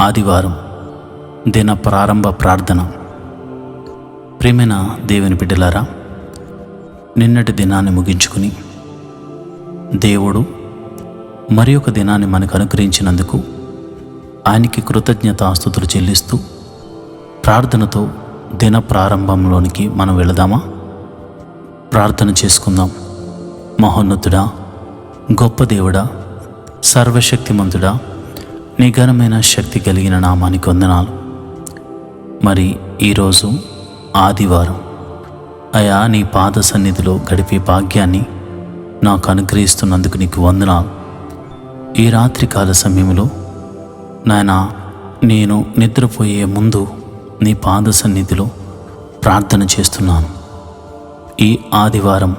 ఆదివారం దిన ప్రారంభ ప్రార్థన. ప్రియమైన దేవుని బిడ్డలారా, నిన్నటి దినాన్ని ముగించుకుని దేవుడు మరి ఒక దినాన్ని మనకు అనుగ్రహించినందుకు ఆయనకి కృతజ్ఞతాస్తుతులు చెల్లిస్తూ ప్రార్థనతో దిన ప్రారంభంలోనికి మనం వెళదామా? ప్రార్థన చేసుకుందాం. మహోన్నతుడా, గొప్ప దేవుడా, సర్వశక్తిమంతుడా, నీ ఘనమైన శక్తి కలిగిన నామానికి వందనాలు. మరి ఈరోజు ఆదివారం అయా, నీ పాద సన్నిధిలో గడిపే భాగ్యాన్ని నాకు అనుగ్రహిస్తున్నందుకు నీకు వందనాలు. ఈ రాత్రికాల సమయంలో నాయనా, నేను నిద్రపోయే ముందు నీ పాద సన్నిధిలో ప్రార్థన చేస్తున్నాను. ఈ ఆదివారం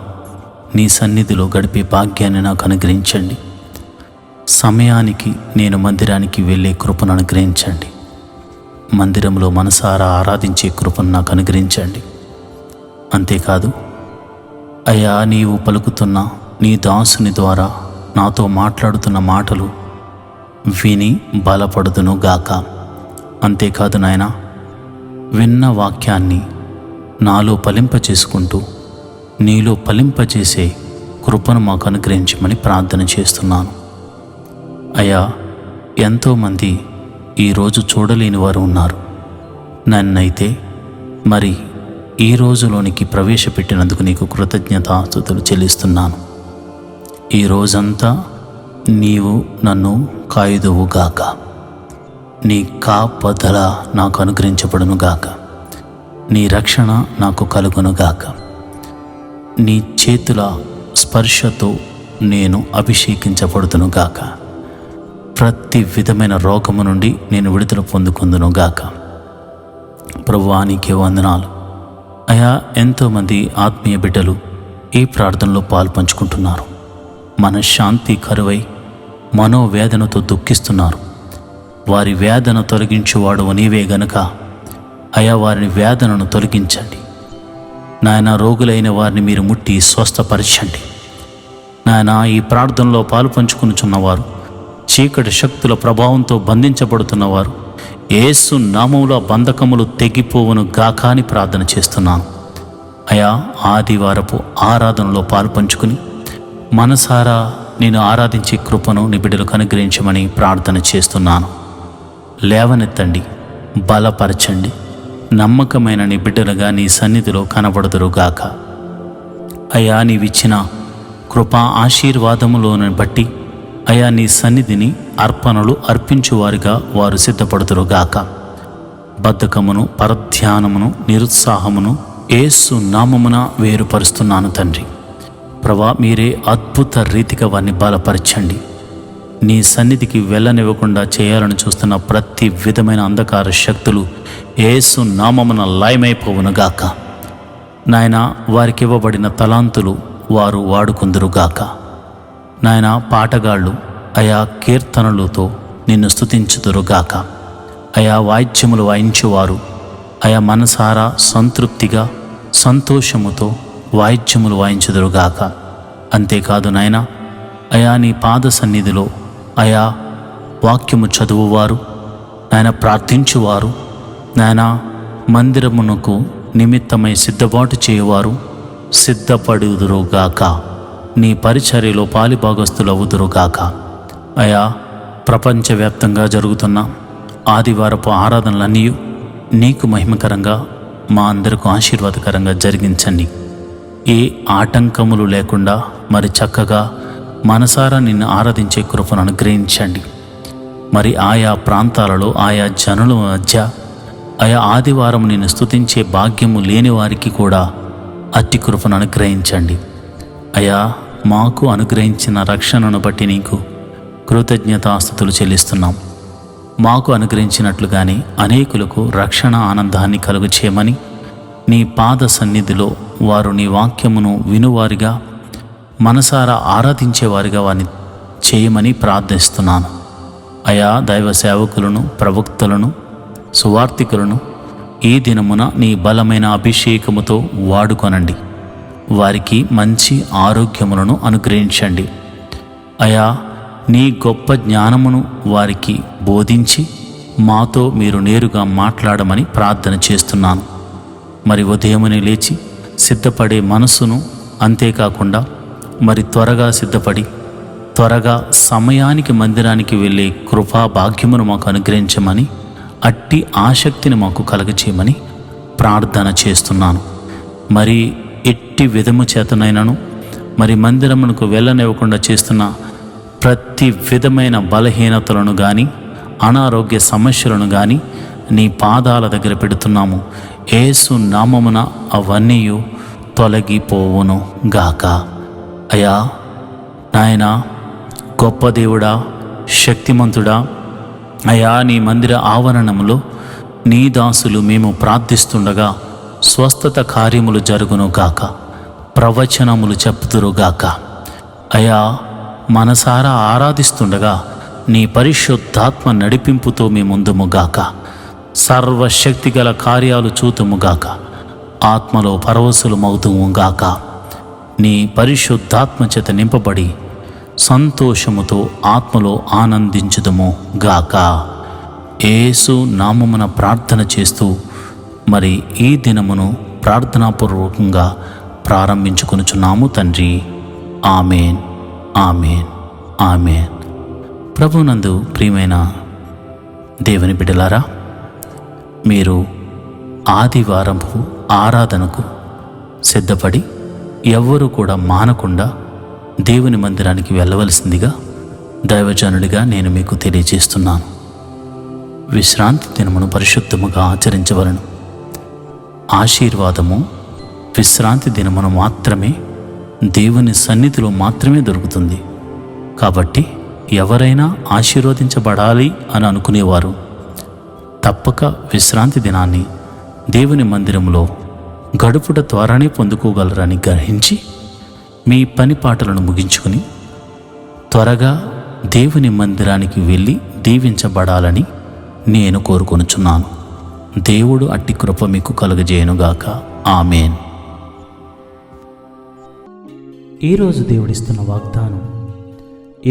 నీ సన్నిధిలో గడిపే భాగ్యాన్ని నాకు అనుగ్రహించండి. సమయానికి నేను మందిరానికి వెళ్ళే కృపను అనుగ్రహించండి. మందిరంలో మనసారా ఆరాధించే కృపను నాకు అనుగ్రహించండి. అంతేకాదు అయ్యా, నీవు పలుకుతున్న నీ దాసుని ద్వారా నాతో మాట్లాడుతున్న మాటలు విని బలపడుదును గాక. అంతేకాదు నాయనా, విన్న వాక్యాన్ని నాలో ఫలింపచేసుకుంటూ నీలో ఫలింపచేసే కృపను మాకు అనుగ్రహించమని ప్రార్థన చేస్తున్నాను. అయ్యా, ఎంతోమంది ఈరోజు చూడలేని వారు ఉన్నారు. నన్నైతే మరి ఈ రోజులోనికి ప్రవేశపెట్టినందుకు నీకు కృతజ్ఞతాస్తుతులు చెల్లిస్తున్నాను. ఈ రోజంతా నీవు నన్ను కాయుదువుగాక. నీ కాపదల నాకు అనుగ్రహించబడునుగాక. నీ రక్షణ నాకు కలుగునుగాక. నీ చేతుల స్పర్శతో నేను అభిషేకించబడుతునుగాక. ప్రతి విధమైన రోగము నుండి నేను విడుదల పొందుకుందునుగాక. ప్రభువా, నీకే వందనాలు. అయా, ఎంతోమంది ఆత్మీయ బిడ్డలు ఈ ప్రార్థనలో పాలు పంచుకుంటున్నారు. మనశ్శాంతి కరువై మనోవేదనతో దుఃఖిస్తున్నారు. వారి వేదన తొలగించువాడు నీవే గనుక అయా, వారిని వేదనను తొలగించండి. నాయన, రోగులైన వారిని మీరు ముట్టి స్వస్థపరచండి. నాయన, ఈ ప్రార్థనలో పాలు పంచుకునిచున్నవారు, చీకటి శక్తుల ప్రభావంతో బంధించబడుతున్నవారు, యేసు నామములో బంధకములు తెగిపోవును గాక అని ప్రార్థన చేస్తున్నాను. అయా, ఆదివారపు ఆరాధనలో పాలు పంచుకుని మనసారా నేను ఆరాధించే కృపను నీ బిడ్డలకు అనుగ్రహించమని ప్రార్థన చేస్తున్నాను. లేవనెత్తండి, బలపరచండి. నమ్మకమైన నీ బిడ్డలుగా నీ సన్నిధిలో కనబడుదురుగాక. అయా, నీవిచ్చిన కృపా ఆశీర్వాదములను బట్టి అయా, నీ సన్నిధిని అర్పణలు అర్పించువారిగా వారు సిద్ధపడుతురుగాక. బద్ధకమును, పరధ్యానమును, నిరుత్సాహమును యేసు నామమున వేరుపరుస్తున్నాను తండ్రి. ప్రభా, మీరే అద్భుత రీతిగా వారిని బలపరచండి. నీ సన్నిధికి వెళ్ళనివ్వకుండా చేయాలని చూస్తున్న ప్రతి విధమైన అంధకార శక్తులు యేసు నామమున లయమైపోవునుగాక. నాయన, వారికి ఇవ్వబడిన తలాంతులు వారు వాడుకుందురుగాక. నాయన, పాటగాళ్ళు అయా కీర్తనలతో నిన్ను స్తుతించుదురుగాక. అయా, వాయిద్యములు వాయించువారు అయా మనసారా సంతృప్తిగా సంతోషముతో వాయిద్యములు వాయించుదురుగాక. అంతేకాదు నాయన, అయా నీ పాద సన్నిధిలో అయా వాక్యము చదువువారు, నాయన ప్రార్థించువారు, నాయన మందిరమునకు నిమిత్తమై సిద్ధపాటు చేయువారు సిద్ధపడుదురుగాక. నీ పరిచర్యలో పాలిభాగస్తులవుదురుగాక. అయా, ప్రపంచవ్యాప్తంగా జరుగుతున్న ఆదివారపు ఆరాధనలన్నీ నీకు మహిమకరంగా, మా అందరికీ ఆశీర్వాదకరంగా జరిగించండి. ఏ ఆటంకములు లేకుండా మరి చక్కగా మనసారా నిన్ను ఆరాధించే కృపను అనుగ్రహించండి. మరి ఆయా ప్రాంతాలలో ఆయా జనుల మధ్య ఆయా ఆదివారం నిన్ను స్తుతించే భాగ్యము లేని వారికి కూడా అట్టి కృపను అనుగ్రహించండి. అయా, మాకు అనుగ్రహించిన రక్షణను బట్టి నీకు కృతజ్ఞతాస్తుతులు చెల్లిస్తున్నాం. మాకు అనుగ్రహించినట్లుగానే అనేకులకు రక్షణ ఆనందాన్ని కలుగు చేయమని నీ పాద సన్నిధిలో వారు నీ వాక్యమును వినువారిగా, మనసారా ఆరాధించేవారిగా వారిని చేయమని ప్రార్థిస్తున్నాను. అయా, దైవ సేవకులను, ప్రవక్తలను, సువార్తికులను ఈ దినమున నీ బలమైన అభిషేకముతో వాడుకొనండి. వారికి మంచి ఆరోగ్యములను అనుగ్రహించండి. అయా, నీ గొప్ప జ్ఞానమును వారికి బోధించి మాతో మీరు నేరుగా మాట్లాడమని ప్రార్థన చేస్తున్నాను. మరి ఉదయమునే లేచి సిద్ధపడే మనసును, అంతేకాకుండా మరి త్వరగా సిద్ధపడి త్వరగా సమయానికి మందిరానికి వెళ్ళే కృపా భాగ్యమును మాకు అనుగ్రహించమని, అట్టి ఆసక్తిని మాకు కలగచేయమని ప్రార్థన చేస్తున్నాను. మరి ఎట్టి విధము చేతనైనను మరి మందిరమునకు వెళ్ళనివ్వకుండా చేస్తున్న ప్రతి విధమైన బలహీనతలను కానీ అనారోగ్య సమస్యలను కానీ నీ పాదాల దగ్గర పెడుతున్నాము. యేసు నామమున అవన్నీ తొలగిపోవును గాక. అయ్యా నాయనా, గొప్ప దేవుడా, శక్తిమంతుడా, అయ్యా నీ మందిర ఆవరణములో నీ దాసులు మేము ప్రార్థిస్తుండగా స్వస్థత కార్యములు జరుగును గాక, ప్రవచనములు చెప్పుదురుగాక. అయ్యా మనసారా ఆరాధిస్తుండగా నీ పరిశుద్ధాత్మ నడిపింపుతో మీ ముందుముగాక, సర్వశక్తిగల కార్యాలు చూతుముగాక, ఆత్మలో పరవశులమవుతుముగాక. నీ పరిశుద్ధాత్మ చేత నింపబడి సంతోషముతో ఆత్మలో ఆనందించుదుము గాక. యేసు నామమున ప్రార్థన చేస్తూ మరి ఈ దినమును ప్రార్థనాపూర్వకంగా ప్రారంభించుకొనుచున్నాము తండ్రి. ఆమేన్, ఆమేన్, ఆమేన్. ప్రభునందు ప్రియమైన దేవుని బిడ్డలారా, మీరు ఆదివారపు ఆరాధనకు సిద్ధపడి ఎవ్వరూ కూడా మానకుండా దేవుని మందిరానికి వెళ్ళవలసిందిగా దైవజనుడిగా నేను మీకు తెలియజేస్తున్నాను. విశ్రాంతి దినమును పరిశుద్ధముగా ఆచరించవలను. ఆశీర్వాదము విశ్రాంతి దినమును మాత్రమే, దేవుని సన్నిధిలో మాత్రమే దొరుకుతుంది. కాబట్టి ఎవరైనా ఆశీర్వదించబడాలి అని అనుకునేవారు తప్పక విశ్రాంతి దినాన్ని దేవుని మందిరంలో గడుపుట ద్వారానే పొందుకోగలరని గ్రహించి మీ పని పాటలను ముగించుకుని త్వరగా దేవుని మందిరానికి వెళ్ళి దీవించబడాలని నేను కోరుకొనుచున్నాను. దేవుడు అట్టి కృప మీకు కలుగజేయునుగాక. ఆమేన్. ఈరోజు దేవుడిస్తున్న వాగ్దానం,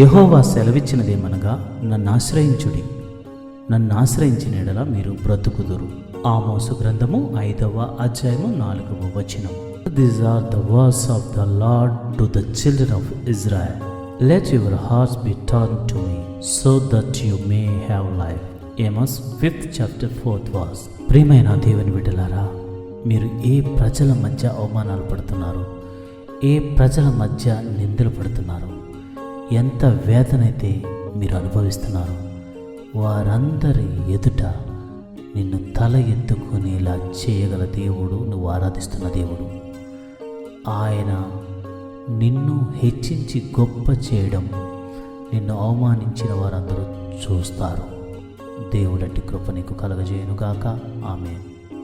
యెహోవా సెలవిచ్చినదేమనగా, నన్ను ఆశ్రయించుడి, నన్ను ఆశ్రయించిన యెడల మీరు బ్రతుకుదురు. ఆమోసు గ్రంథము 5వ అధ్యాయము 4వ వచనం. These are the words of the Lord to the children of Israel. Let your hearts be turned to me, so that you may have life. Amos 5th chapter 4th verse. ప్రియమైన దేవుని బిడ్డలారా, మీరు ఏ ప్రజల మధ్య అవమానాలు పడుతున్నారు, ఏ ప్రజల మధ్య నిందలు పడుతున్నారు, ఎంత వేదనైతే మీరు అనుభవిస్తున్నారు, వారందరి ఎదుట నిన్ను తల ఎత్తుకునేలా చేయగల దేవుడు నువ్వు ఆరాధిస్తున్న దేవుడు. ఆయన నిన్ను హెచ్చించి గొప్ప చేయడం నిన్ను అవమానించిన వారందరూ చూస్తారు. దేవుడట్టి కృప నీకు కలగజేయునుగాక. ఆమేన్.